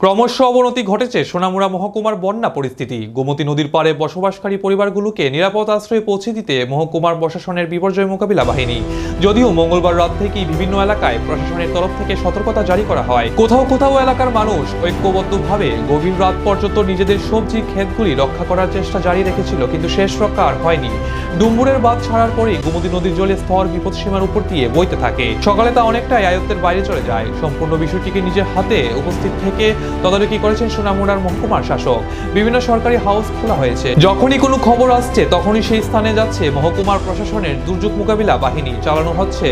ক্রমশ অবনতি ঘটেছে সোনামুড়া মহকুমার বন্যা পরিস্থিতি। গোমতী নদীর পাড়ে বসবাসকারী পরিবারগুলোকে নিরাপদ আশ্রয়ে পৌঁছে দিতে মহকুমার প্রশাসনের বিপর্যয় মোকাবিলা বাহিনী। যদিও মঙ্গলবার রাত থেকেই বিভিন্ন এলাকায় প্রশাসনের তরফ থেকে সতর্কতা জারি করা হয়, কোথাও কোথাও এলাকার মানুষ ঐক্যবদ্ধভাবে গভীর রাত পর্যন্ত নিজেদের সবজির ক্ষেতগুলি রক্ষা করার চেষ্টা জারি রেখেছিল, কিন্তু শেষ রক্ষা আর হয়নি। ডুম্বুরের বাঁধ ছাড়ার পরেই গোমতী নদীর জলের স্তর বিপদসীমার উপর দিয়ে বইতে থাকে। সকালে তা অনেকটাই আয়ত্তের বাইরে চলে যায়। সম্পূর্ণ বিষয়টিকে নিজের হাতে উপস্থিত থেকে তদারকি করেছেন সোনামুড়ার মহকুমার শাসক। বিভিন্ন সরকারি হাউস খোলা হয়েছে। যখনই কোনো খবর আসছে তখনই সেই স্থানে যাচ্ছে মহকুমার প্রশাসনের দুর্যোগ মোকাবিলা বাহিনী। চালানো হচ্ছে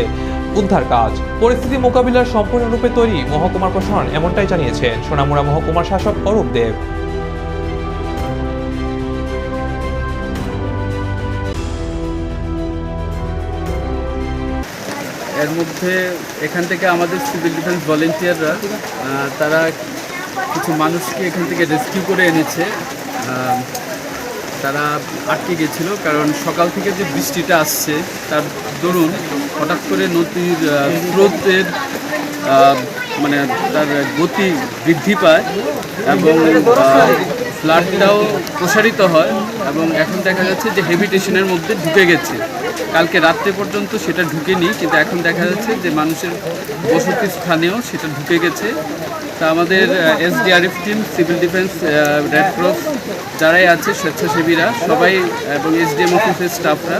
উদ্ধার কাজ। পরিস্থিতি মোকাবিলার সম্পূর্ণরূপে তৈরি মহকুমার প্রশাসন, এমনটাই জানিয়েছেন সোনামুড়া মহকুমার শাসক অরূপ দেব। এর মধ্যে এখান থেকে আমাদের সিভিল ডিফেন্স ভলেন্টিয়াররা তারা কিছু মানুষকে এখান থেকে রেস্কিউ করে এনেছে। তারা আটকে গেছিল, কারণ সকাল থেকে যে বৃষ্টিটা আসছে তার দরুন হঠাৎ করে নদীর স্রোতের মানে তার গতি বৃদ্ধি পায় এবং ফ্লাডটাও প্রসারিত হয় এবং এখন দেখা যাচ্ছে যে হেভিটেশনের মধ্যে ঢুকে গেছে। কালকে রাত্রে পর্যন্ত সেটা ঢুকেনি, কিন্তু এখন দেখা যাচ্ছে যে মানুষের বসতি স্থানেও সেটা ঢুকে গেছে। তা আমাদের SDRF team, civil defence, red cross যারাই আছে, স্বেচ্ছাসেবীরা সবাই এবং এসডিএম অফিসের স্টাফরা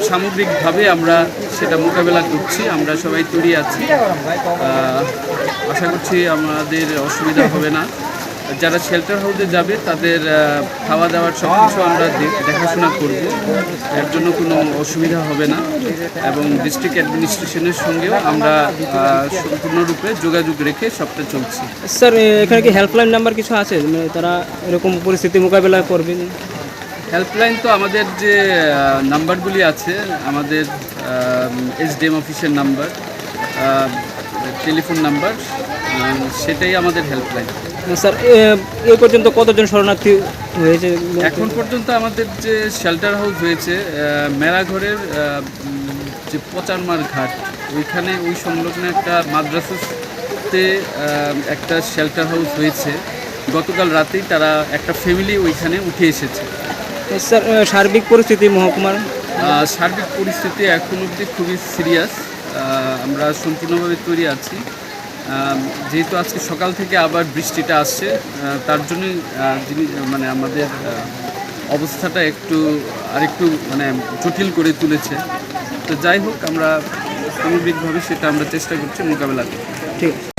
সামগ্রিকভাবে আমরা সেটা মোকাবেলা করছি। আমরা সবাই তৈরি আছি। আশা করছি আমাদের অসুবিধা হবে না। যারা শেল্টার হাউসে যাবে তাদের খাওয়া দাওয়ার সব কিছু আমরা দেখাশোনা করব, এর জন্য কোনো অসুবিধা হবে না। এবং ডিস্ট্রিক্ট অ্যাডমিনিস্ট্রেশনের সঙ্গেও আমরা সম্পূর্ণরূপে যোগাযোগ রেখে সবটা চলছি। স্যার, এখানে কি হেল্পলাইন নাম্বার কিছু আছে, মানে তারা এরকম পরিস্থিতি মোকাবেলা করবে? হেল্পলাইন তো আমাদের যে নাম্বারগুলি আছে, আমাদের এসডিএম অফিসের নাম্বার, টেলিফোন নাম্বার, সেটাই আমাদের হেল্পলাইন। স্যার, এ পর্যন্ত কতজন শরণার্থী হয়েছে? এখন পর্যন্ত আমাদের যে শেল্টার হাউস হয়েছে মেলাঘরের যে পচারমার ঘাট, ওইখানে ওই সংলগ্ন একটা মাদ্রাসাতে একটা শেল্টার হাউস হয়েছে। গতকাল রাতেই তারা একটা ফ্যামিলি ওইখানে উঠে এসেছে। স্যার, সার্বিক পরিস্থিতি মহকুমার? সার্বিক পরিস্থিতি এখন অবধি খুবই সিরিয়াস। আমরা সম্পূর্ণভাবে তৈরি আছি। যেহেতু আজকে সকাল থেকে আবার বৃষ্টিটা আসছে, তার জন্যই মানে আমাদের অবস্থাটা আরেকটু মানে জটিল করে তুলেছে। তো যাই হোক, আমরা সামগ্রিকভাবে সেটা আমরা চেষ্টা করছি মোকাবেলা করতে। ঠিক আছে।